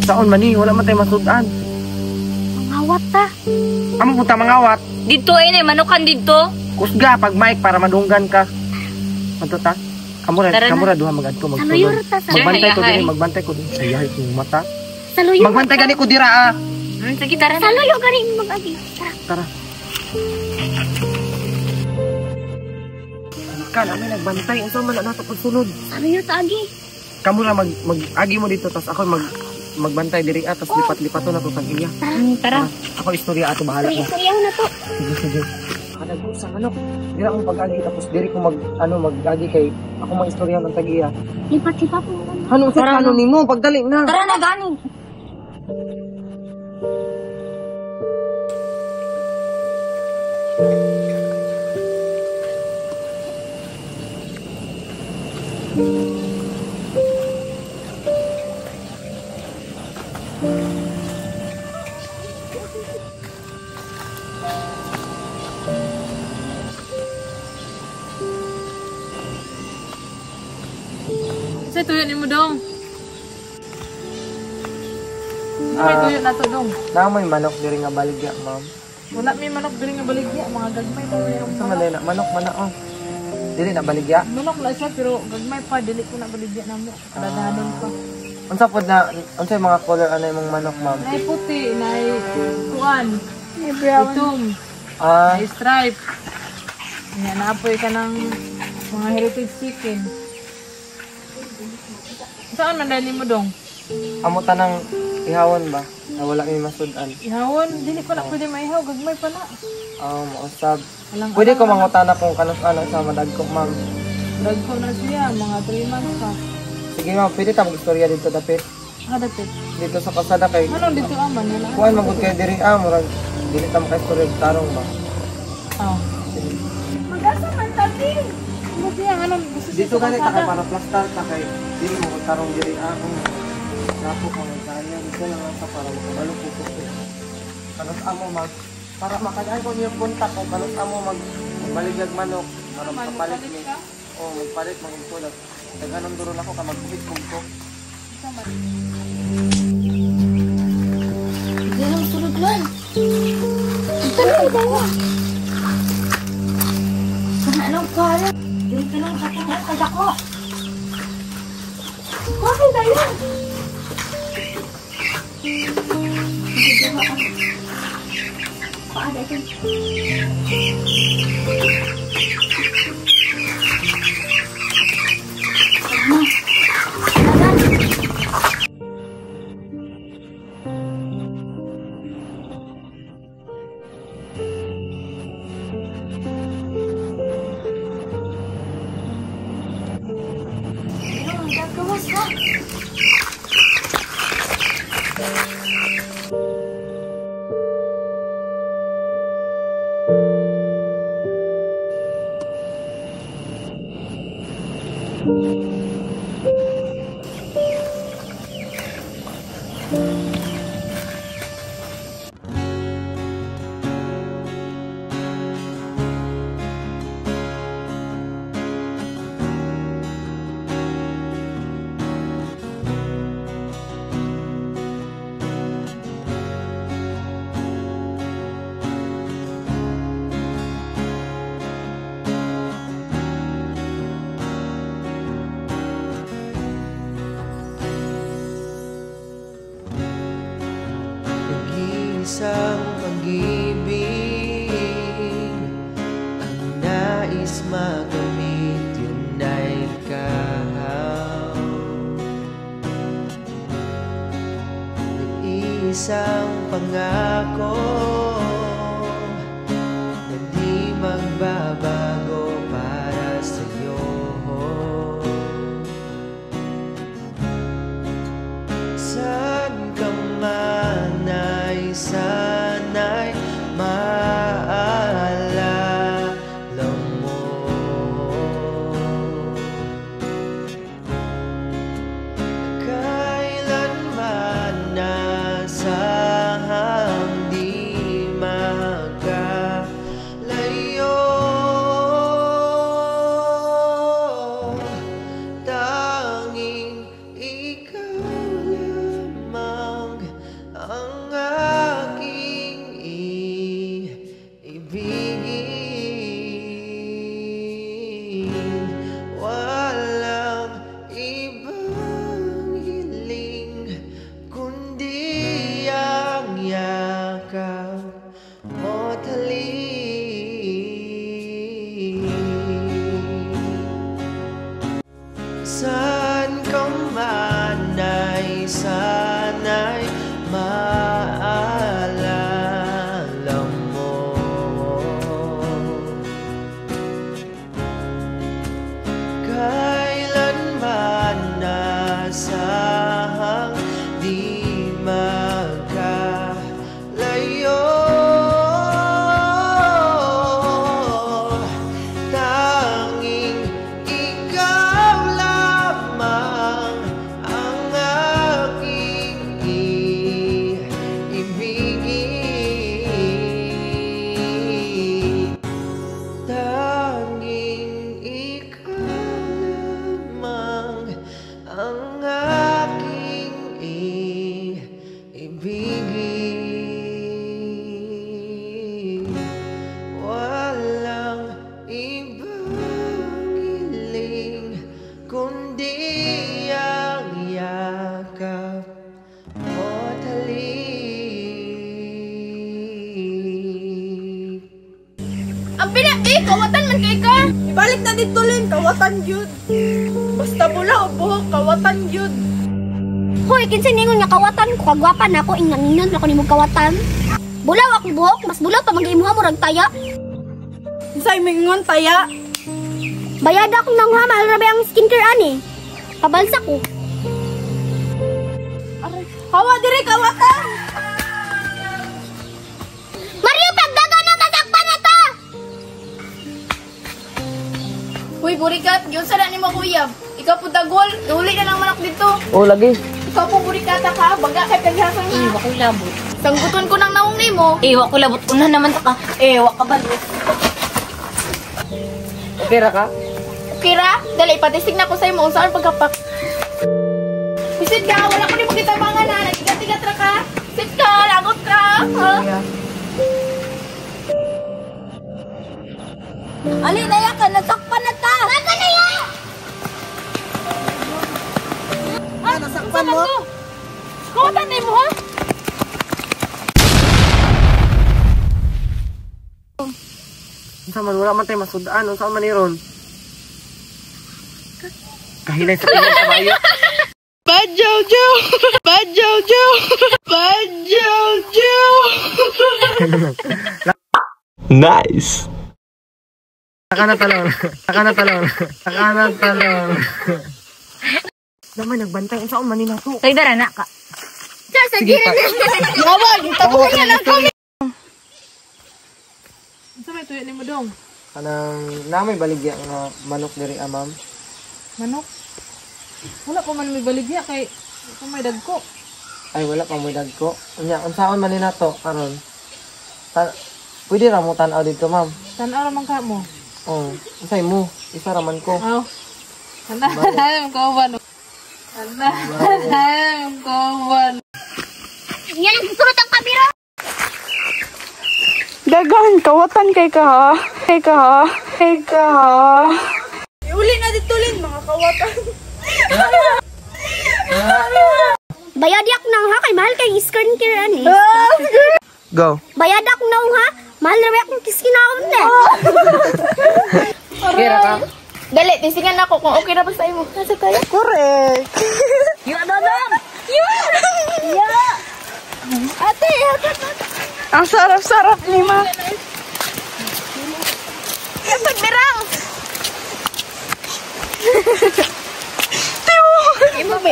Saon man ni, wala man tayo masudan. Mangawat ta. Amo punta mangawat. Dito ay na, manukan dito. Kusga pag mic para madunggan ka. Manto ta. Kamura duha magadto Saluyur magsulod. ta sa. Magbantay ko din. Ayahay kong mata. Saluyur. Magbantay gani ko dira ah. Sige, tara na. Saluyur gani mag-agi. Tara. Kan, may nagbantay. Unsa man na nato pagsulod? Saluyur ta agi. Kamura mag-agi mo dito tas ako magbantay diri tas lipat-lipat na to sang iya. Tara. Ako istorya ato bahala ko. Istoryaw na to. Sige. Kada sa manok. Dira akong pag-agi tapos diri ko mag-agi kay ako maistorya ng tag-iya. Lipat-lipat mo. Ano sa ano nimo pagdali na. Tara na, gani. Sa tuyo ni mo dong. May tuyo na to dong. Namoy manok diri nga baligya, ma'am. Wala may manok diri nga baligya, mga gagmay pa yung Sa malay na manok oh. Dili na baligya. manok na siya pero gagmay pa dili ko na baligya na mo. Dadahanon pa. Unsa pod na unsa yung mga color ano yung manok, ma'am? Nay puti, nay kuan, May brown. itom, Ah, nay stripe. Nya naapoy ka ng mga heritage chicken. Saan man dali mo dong? amo tanang ihawon ba? Na wala may masud-an. Ihawon, dili ko na pwede maihaw, gagmay pa na. Mausab. Alang Pwede ko mangutana kung kanus ano sa madagkok, ma'am. Dagko na siya, mga 3 months pa. Sige, ma'am, pwede ta mag-istorya dito dapit. Dapit. Dito sa kalsada kay Ano dito aman yan? kuan magud kay diri murag dili ta maka-istorya og tarong ba. Oh. Mag-asa man tabi. Buti ang ano, gusto Dito gani ta kay para plastar ta kay dili mo tarong diri napo ko ng kanya dito lang sa para makabalo ko ko. Kanus amo para makadaan ko niyo punta ko kanus amo magbaligyag manok para makapalit ni. Magpalit mga impulot. Daghanon duron ako ka mag-hit kong to. Hindi lang sunod lang. Ito na tayo. Anong kaya? Dito lang katang kadako. Bakit tayo? Paano ito? Ano ang gagawas na? Isang pag-ibig ang nais makamit yun ay ikaw. Nag-iisang pangako na di magbabago para sa'yo. Saan ka man ay sana'y maalala mo. Kailanman nasahang di sana'y maalala mo. Kailanman nasahang di magkalayo. Tanging ikaw lamang ang aking iibigin. Tanging ikaw lamang ang aking iibigin. Walang ibang hiling kundi ang yakap mo't halik. Ang pinaki, kawatan man kay ka. Ibalik na dito Lin, kawatan yun. Basta bula o buhok, kawatan yun. Hoy, kinsa ningon nga kawatan ko kagwapan ako ingnan ako nimo kawatan. Bulaw ako buhok, mas bulaw pa mag-imuha mo rag taya. Isa'y mingon taya. Bayad ako nang ha, mahal rabi ang skincare ani. Pabalsa ko. Hawa dire kawatan. Mario, pagdaga na masakpan na to! Uy, burikat, yun sa ni mo kuyab. Ikaw po dagol, uli na lang manok dito. Oo, lagi. Ikaw po burikata ka, baga kay paghasang Iwa ko labot. Sangguton ko ng naong nimo. Iwa ko labot. Una naman ka. Ewa ka ba? Okay ra ka? Kira, dali ipatisig na ko sa imo saan pagkapak. Bisit ka, wala ko ni mo kitabangan na. Nagigat-igat ra ka. Sit ka, lagot ka. Ha? Ali, naya ka, nasakpan na ta! Naka na yan! Nasakpan mo? Kawatan na mo ha? Unsa man, wala man tayo masudaan. Unsa man ni ron? Kahilay sa tingin sa bayo. Badjawjaw! Badjawjaw! Badjawjaw! Nice! Saka na talon. Saka na talon. Saka na talon. Damay, nagbantay. Unsa man ni nato? Tagdara na ka. Sige pa. Yawag, tapuhin na lang kami. Sa may tuyo ni mo dong? Kanang namay baligya nga manok diri ma'am. Manok? Wala pa man may baligya kay ito may dagko. Ay wala pa mo'y dagko. Unya unsaon man ni nato karon? Pwede ra mo tan-aw dito ma'am. Tanaw raman ka mo. Oh, unsay mo? Isa ra man ko. Aw. Tanaw ko ba no? Tanaw ko ba? Yan ang susunod ang kamera! Dagan, kawatan kay ka ha. Kay ka ha. Kay ka ha. Iuli na dito Lin, mga kawatan. Bayad ako nang ha, kay mahal kay skincare ani. Go. Bayad ako nang ha, mahal rabi akong kiskinaon te. Kira ka. Dali, tisingan ako kung okay na ba sa imo. Nasa tayo? Correct. Yun, dodong! Yun! Yeah! Ate, ang sarap-sarap ni ma. Kapag mirang! Imo ba?